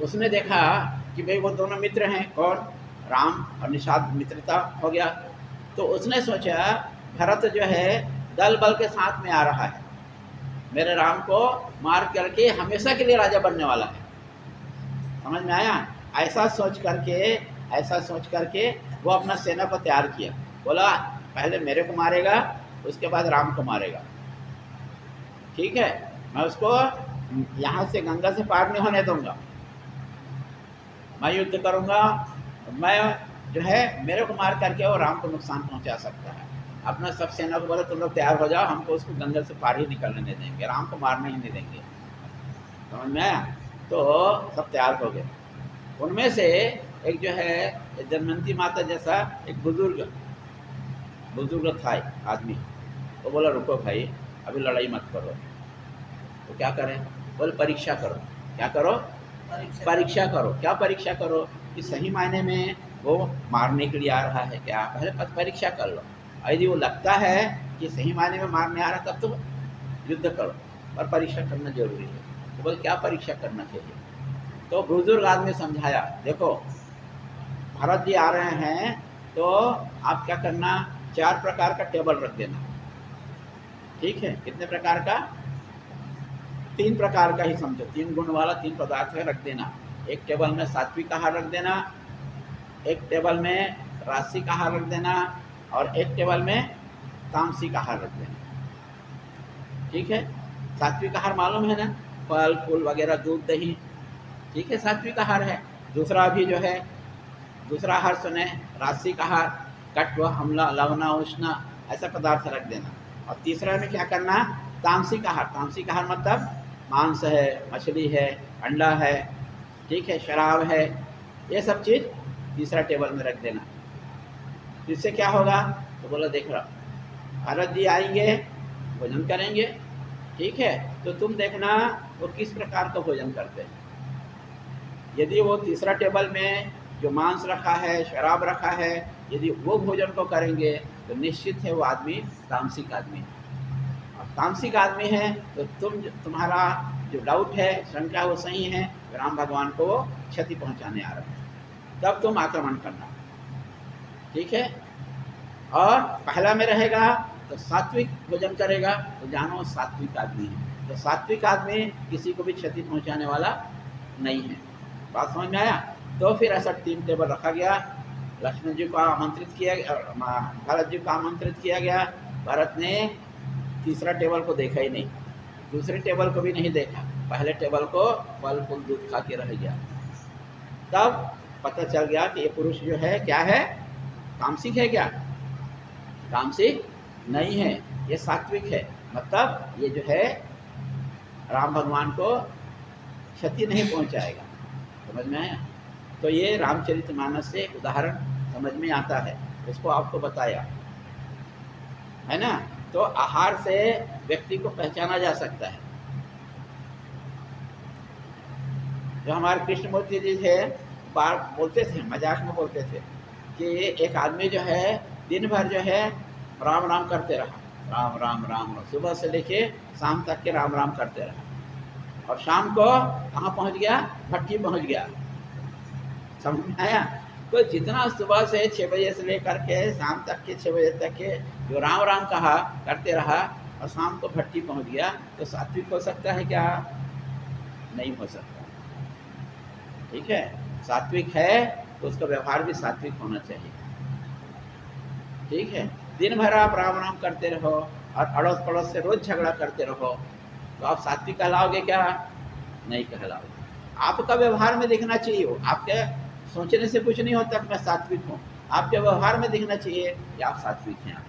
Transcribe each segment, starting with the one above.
उसने देखा कि भाई वो दोनों मित्र हैं, कौन, राम और निषाद, मित्रता हो गया। तो उसने सोचा भरत जो है दल बल के साथ में आ रहा है, मेरे राम को मार करके हमेशा के लिए राजा बनने वाला है। समझ में आया? ऐसा सोच करके, ऐसा सोच करके वो अपना सेना को तैयार किया। बोला पहले मेरे को मारेगा, उसके बाद राम को मारेगा। ठीक है, मैं उसको यहाँ से गंगा से पार नहीं होने दूंगा, मैं युद्ध करूंगा। मैं जो है मेरे को मार करके वो राम को नुकसान पहुंचा सकता है। अपना सब सेना को बोला तुम लोग तैयार हो जाओ, हमको उसको गंगा से पार ही निकलने नहीं देंगे, राम को मारने ही नहीं देंगे। समझ में आया? तो सब तैयार हो गए। उनमें से एक जो है जनमंती माता जैसा एक बुजुर्ग बुजुर्ग था एक आदमी, वो बोला रुको भाई, अभी लड़ाई मत करो। तो क्या करें? बोले परीक्षा करो। क्या करो? परीक्षा करो। क्या परीक्षा करो? कि सही मायने में वो मारने के लिए आ रहा है क्या, पहले परीक्षा कर लो। यदि वो लगता है कि सही मायने में मारने आ रहा है तब तो युद्ध करो, पर परीक्षा करना जरूरी है। तो बोले क्या परीक्षा करना चाहिए? तो बुजुर्ग आदमी समझाया, देखो भरत जी आ रहे हैं तो आप क्या करना, 4 प्रकार का टेबल रख देना। ठीक है, कितने प्रकार का? 3 प्रकार का ही समझो, 3 गुण वाला 3 पदार्थ है रख देना। एक टेबल में सात्विक आहार रख देना, एक टेबल में रासिक आहार रख देना, और एक टेबल में तामसिक आहार रख देना। ठीक है, सात्विक आहार मालूम है ना, फल फूल वगैरह, दूध दही। ठीक है, सात्विक आहार है। दूसरा भी जो है, दूसरा आहार सुने, रासिक आहार, कट्व हमला लवना उष्णा ऐसा पदार्थ रख देना। और तीसरा में क्या करना, तामसिक आहार। तामसिक आहार मतलब मांस है, मछली है, अंडा है, ठीक है, शराब है, ये सब चीज़ तीसरा टेबल में रख देना। इससे क्या होगा? तो बोला देख रहा भरत जी आएंगे, भोजन करेंगे। ठीक है, तो तुम देखना वो किस प्रकार का भोजन करते हैं। यदि वो तीसरा टेबल में जो मांस रखा है, शराब रखा है, यदि वो भोजन को करेंगे तो निश्चित है वो आदमी तामसिक आदमी है। और तामसिक आदमी है तो तुम्हारा जो डाउट है, शंका, वो सही है, राम भगवान को वो क्षति पहुंचाने आ रहे हैं, तब तुम आक्रमण करना। ठीक है, और पहला में रहेगा तो सात्विक भोजन करेगा, तो जानो सात्विक आदमी है। तो सात्विक आदमी किसी को भी क्षति पहुंचाने वाला नहीं है। बात समझ में आया? तो फिर ऐसा 3 टेबल रखा गया। लक्ष्मण जी को आमंत्रित किया, भरत जी को आमंत्रित किया गया। भरत ने तीसरा टेबल को देखा ही नहीं, दूसरे टेबल को भी नहीं देखा, पहले टेबल को फल फूल दूध खा के रह गया। तब पता चल गया कि ये पुरुष जो है क्या है, तामसिक है। क्या तामसिक नहीं है, ये सात्विक है। मतलब ये जो है राम भगवान को क्षति नहीं पहुंचाएगा। समझ में आया? तो ये रामचरितमानस से एक उदाहरण समझ में आता है, उसको आपको बताया है ना। तो आहार से व्यक्ति को पहचाना जा सकता है। जो हमारे कृष्णमूर्ति जी थे, बार बोलते थे, मजाक में बोलते थे कि एक आदमी जो है दिन भर जो है राम राम करते रहा, राम राम राम, सुबह से लेके शाम तक के राम राम करते रहा, और शाम को कहाँ पहुँच गया? भट्टी पहुँच गया। समझ में आया? तो जितना सुबह से 6 बजे से लेकर के शाम तक के 6 बजे तक के जो राम राम कहा करते रहा, और शाम को भट्टी पहुँच गया, तो सात्विक हो सकता है क्या? नहीं हो सकता। ठीक है, सात्विक है तो उसका व्यवहार भी सात्विक होना चाहिए। ठीक है, दिन भर आप राम राम करते रहो और अड़ोस पड़ोस से रोज झगड़ा करते रहो, तो आप सात्विक कहलाओगे क्या? नहीं कहलाओगे। आपका व्यवहार में दिखना चाहिए, हो आपके सोचने से कुछ नहीं होता कि मैं सात्विक हूँ, आपके व्यवहार में दिखना चाहिए कि आप सात्विक हैं।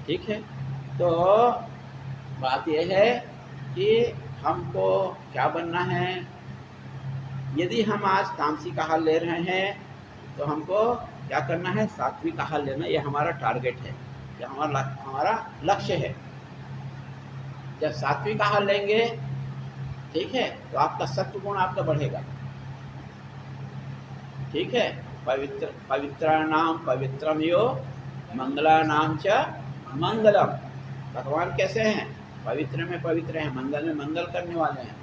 ठीक है, तो बात यह है कि हमको क्या बनना है। यदि हम आज तामसिक आहार ले रहे हैं तो हमको क्या करना है? सात्विक आहार लेना, ये हमारा टारगेट है, ये हमारा लक्ष्य है। जब सात्विक आहार लेंगे, ठीक है, तो आपका सत्व गुण आपका बढ़ेगा। ठीक है, पवित्राणाम पवित्रम यो मंगलानाम च मंगलम। भगवान कैसे हैं? पवित्र में पवित्र हैं, मंगल में मंगल करने वाले हैं।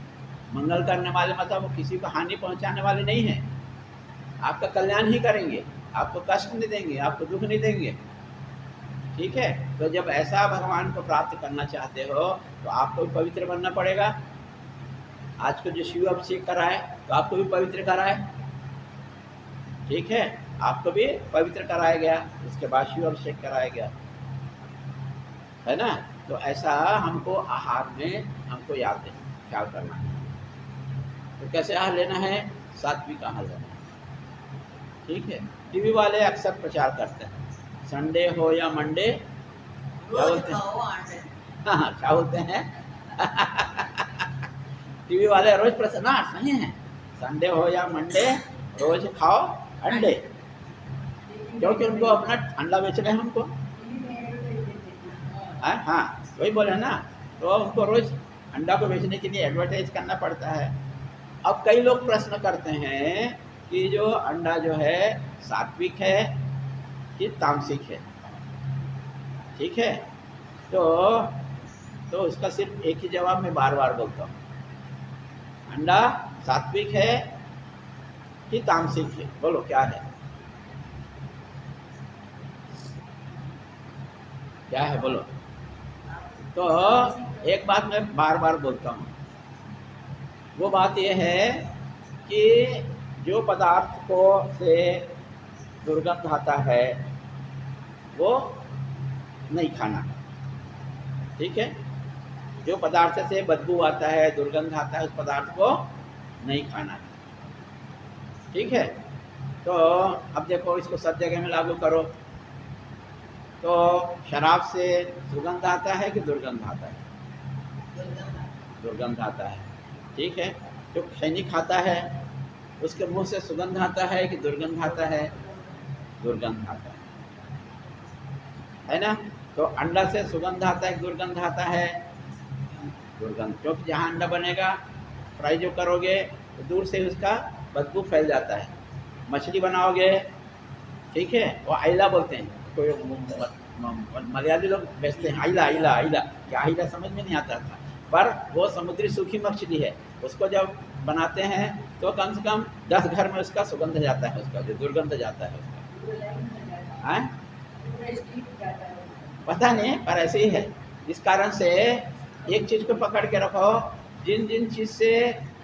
मंगल करने वाले मतलब वो किसी को हानि पहुंचाने वाले नहीं हैं, आपका कल्याण ही करेंगे, आपको कष्ट नहीं देंगे, आपको दुख नहीं देंगे। ठीक है, तो जब ऐसा भगवान को प्राप्त करना चाहते हो तो आपको भी पवित्र बनना पड़ेगा। आज को जो शिव अभिषेक कराए तो आपको भी पवित्र कराए, ठीक है, आपको भी पवित्र कराया गया, उसके बाद शिव अभिषेक कराया गया, है ना। तो ऐसा हमको आहार में हमको याद है, ख्याल करना है। तो कैसे आहार लेना है? सात्विक आहार लेना है। ठीक है, टीवी वाले अक्सर प्रचार करते हैं संडे हो या मंडे, क्या बोलते हैं? हाँ, क्या बोलते हैं? टीवी वाले रोज प्रचार, ना सही है, संडे हो या मंडे रोज खाओ अंडे, क्योंकि उनको अपना अंडा बेच रहे हैं हमको। हाँ, वही बोले ना, तो उनको रोज अंडा को बेचने के लिए एडवर्टाइज करना पड़ता है। अब कई लोग प्रश्न करते हैं कि जो अंडा जो है सात्विक है कि तामसिक है। ठीक है, तो उसका सिर्फ एक ही जवाब मैं बार बार बोलता हूँ, अंडा सात्विक है कि तामसिक है? बोलो क्या है, क्या है बोलो। तो एक बात मैं बार बार बोलता हूँ, वो बात यह है कि जो पदार्थ को से दुर्गंध आता है वो नहीं खाना। ठीक है, जो पदार्थ से बदबू आता है, दुर्गंध आता है, उस पदार्थ को नहीं खाना है। ठीक है, तो अब देखो इसको सब जगह में लागू करो। तो शराब से सुगंध आता है कि दुर्गंध आता है? दुर्गंध आता है। ठीक है, जो खैनी खाता है उसके मुंह से सुगंध आता है कि दुर्गंध आता है? दुर्गंध आता है ना। तो अंडा से सुगंध आता है कि दुर्गंध आता है? दुर्गंध, क्योंकि जहाँ अंडा बनेगा फ्राई जो करोगे तो दूर से उसका बदबू फैल जाता है। मछली बनाओगे, ठीक है, वो आइला बोलते हैं, कोई मलयाली लोग बेचते हैं आइला आइला आइला, क्या आइला समझ में नहीं आता था, पर वो समुद्री सूखी मछली है। उसको जब बनाते हैं तो कम से कम 10 घर में उसका सुगंध जाता है, उसका जो दुर्गंध जाता है उसका। पता नहीं, पर ऐसे ही है। इस कारण से एक चीज़ को पकड़ के रखो, जिन जिन चीज़ से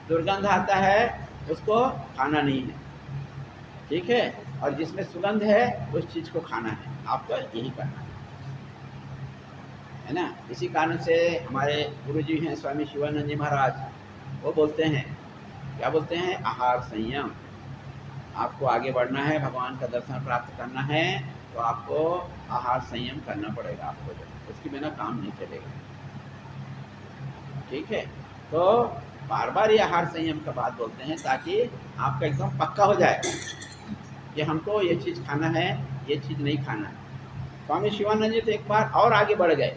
दुर्गंध आता है उसको खाना नहीं है। ठीक है, और जिसमें सुगंध है उस चीज़ को खाना है, आपको यही करना है ना। इसी कारण से हमारे गुरुजी हैं स्वामी शिवानंद जी महाराज, वो बोलते हैं, क्या बोलते हैं? आहार संयम। आपको आगे बढ़ना है, भगवान का दर्शन प्राप्त करना है, तो आपको आहार संयम करना पड़ेगा आपको, जो उसके बिना काम नहीं चलेगा। ठीक है, तो बार बार ये आहार संयम का बात बोलते हैं ताकि आपका एकदम पक्का हो जाए कि हमको ये चीज़ खाना है, ये चीज़ नहीं खाना है। स्वामी शिवानंद जी तो एक बार और आगे बढ़ गए,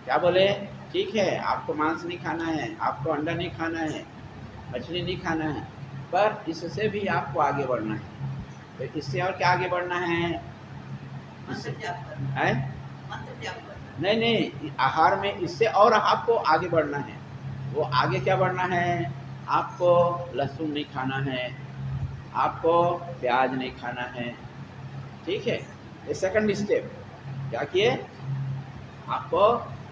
क्या बोले? ठीक है, आपको मांस नहीं खाना है, आपको अंडा नहीं खाना है, मछली नहीं खाना है, पर इससे भी आपको आगे बढ़ना है। तो इससे और क्या आगे बढ़ना है? नहीं नहीं, आहार में इससे और आपको आगे बढ़ना है। वो आगे क्या बढ़ना है? आपको लहसुन नहीं खाना है, आपको प्याज नहीं खाना है। ठीक है, ये सेकंड स्टेप। क्या किए? आपको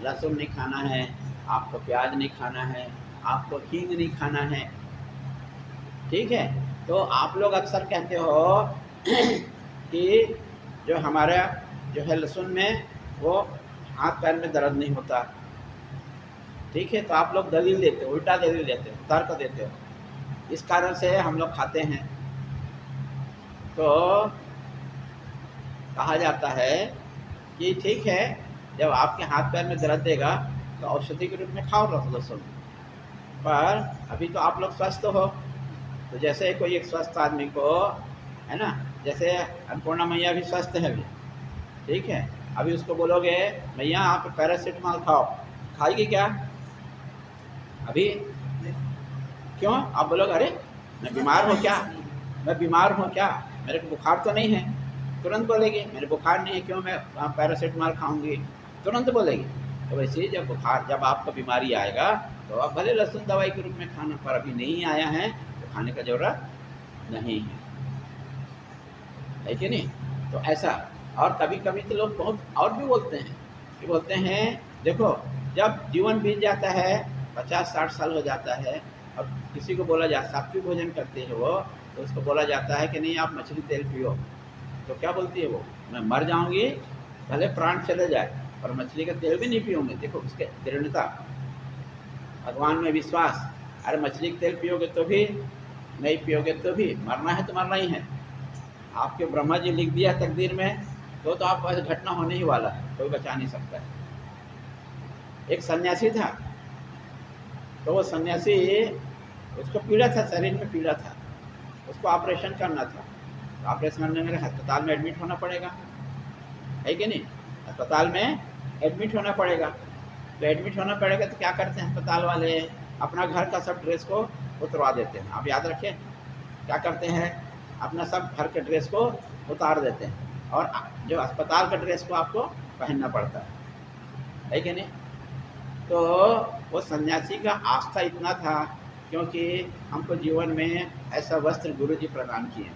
लहसुन नहीं खाना है, आपको प्याज नहीं खाना है, आपको हींग नहीं खाना है। ठीक है, तो आप लोग अक्सर कहते हो कि जो हमारा जो है लहसुन में वो हाथ पैर में दर्द नहीं होता। ठीक है, तो आप लोग दलील देते हो, उल्टा दलील देते हो, तर्क देते हो, इस कारण से हम लोग खाते हैं। तो कहा जाता है कि ठीक है, जब आपके हाथ पैर में दर्द देगा तो औषधि के रूप में खाओ लहसुन, पर अभी तो आप लोग स्वस्थ हो। तो जैसे कोई एक स्वस्थ आदमी को, है ना, जैसे अन्नपूर्णा मैया भी स्वस्थ है अभी, ठीक है, अभी उसको बोलोगे मैया आप पैरासीटामोल खाओ, खाएगी क्या? अभी क्यों? आप बोलोगे अरे मैं बीमार हूँ क्या, मैं बीमार हूँ क्या, मेरे को बुखार तो नहीं है, तुरंत बोलेगी मेरे बुखार नहीं है, क्यों मैं पैरासीटामोल खाऊंगी, तुरंत बोलेगी। तो वैसे ही जब आपको बीमारी आएगा तो अब भले लहसुन दवाई के रूप में खाना, पर अभी नहीं आया है तो खाने का ज़रूरत नहीं है कि नहीं? तो ऐसा। और कभी कभी तो लोग बहुत और भी बोलते हैं कि बोलते हैं देखो, जब जीवन बीत जाता है 50-60 साल हो जाता है और किसी को बोला जाता, सात्विक भोजन करते हैं वो, तो उसको बोला जाता है कि नहीं आप मछली तेल पियो, तो क्या बोलती है वो, मैं मर जाऊंगी भले प्राण चले जाए पर मछली का तेल भी नहीं पीऊँगी। देखो उसके दृढ़ता, भगवान में विश्वास। अरे मछली का तेल पियोगे तो भी, नहीं पियोगे तो भी मरना है तो मरना ही है। आपके ब्रह्मा जी लिख दिया तकदीर में, तो आप घटना होने ही वाला है, कोई बचा नहीं सकता है। एक सन्यासी था, तो वो सन्यासी, उसको पीड़ा था, शरीर में पीड़ा था, उसको ऑपरेशन करना था। तो ऑपरेशन करने में अस्पताल में एडमिट होना पड़ेगा, है कि नहीं? अस्पताल में एडमिट होना पड़ेगा। तो एडमिट होना पड़ेगा तो क्या करते हैं अस्पताल वाले, अपना घर का सब ड्रेस को उतरवा देते हैं। आप याद रखें क्या करते हैं, अपना सब घर के ड्रेस को उतार देते हैं और जो अस्पताल का ड्रेस को आपको पहनना पड़ता है कि नहीं? तो वो सन्यासी का आस्था इतना था, क्योंकि हमको जीवन में ऐसा वस्त्र गुरु जी प्रदान किए,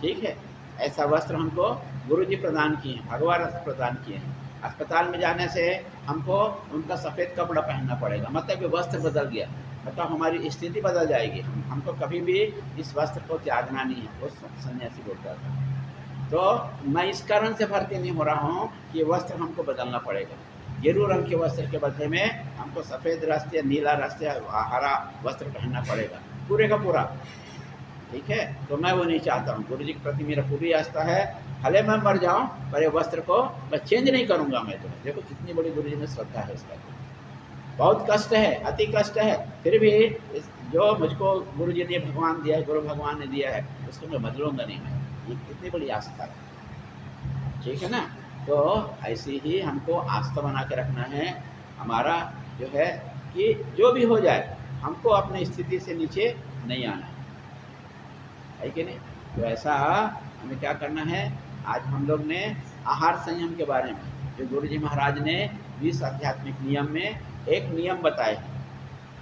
ठीक है, ऐसा वस्त्र हमको गुरु जी प्रदान किए, भगवान प्रदान किए हैं। अस्पताल में जाने से हमको उनका सफ़ेद कपड़ा पहनना पड़ेगा, मतलब कि वस्त्र बदल गया, मतलब हमारी स्थिति बदल जाएगी, हमको कभी भी इस वस्त्र को त्यागना नहीं है, वो सन्यासी बोलता था। तो मैं इस कारण से भर्ती नहीं हो रहा हूँ कि वस्त्र हमको बदलना पड़ेगा, गेरू रंग के वस्त्र के बदले में हमको सफ़ेद वस्त्र या नीला वस्त्र या हरा वस्त्र पहनना पड़ेगा पूरे का पूरा, ठीक है? तो मैं वो नहीं चाहता हूँ। गुरु जी के प्रति मेरा पूरी आस्था है, भले मैं मर जाऊँ पर ये वस्त्र को मैं चेंज नहीं करूँगा मैं। तो देखो कितनी बड़ी गुरु जी में श्रद्धा है इसका। बहुत कष्ट है, अति कष्ट है, फिर भी जो मुझको गुरु जी ने भगवान दिया है, गुरु भगवान ने दिया है, उसको मैं बदलूँगा नहीं मैं। ये कितनी बड़ी आस्था है, ठीक है ना? तो ऐसी ही हमको आस्था बना के रखना है हमारा, जो है कि जो भी हो जाए हमको अपनी स्थिति से नीचे नहीं आना है कि नहीं? तो ऐसा हमें क्या करना है, आज हम लोग ने आहार संयम के बारे में, जो गुरु जी महाराज ने 20 आध्यात्मिक नियम में एक नियम बताए हैं,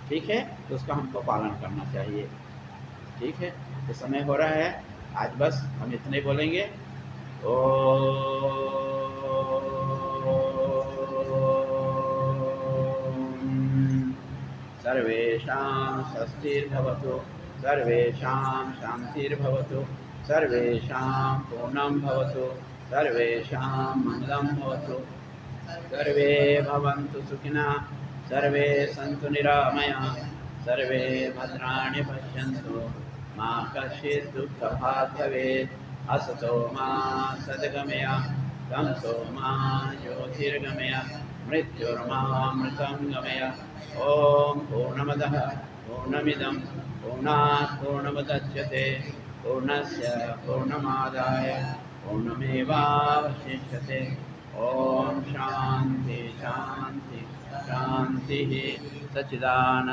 ठीक है, तो उसका हमको पालन करना चाहिए, ठीक है? तो समय हो रहा है, आज बस हम इतने बोलेंगे। सर्वेषां स्वस्तिर्भवतु, सर्वेषां शान्तिर्भवतु, सर्वेषां पूर्णं भवतु, सर्वेषां मंगलं भवतु, सर्वे भवन्तु सुखिनः, सर्वे सन्तु निरामयाः, सर्वे भद्राणि पश्यन्तु, मा कश्चित् दुःखभाग् भवेत्। असतो मा सद्गमय, तमसो मा ज्योतिर्गमय, मृत्युर्मामृतं गमय। ॐ पूर्णमदः पूर्णमिदं पूर्णात् पूर्णमुदच्यते, पूर्णस्य पूर्णमादाय पूर्णमेवावशिष्यते। ॐ शान्ति शान्ति शान्तिः। सच्चिदानन्द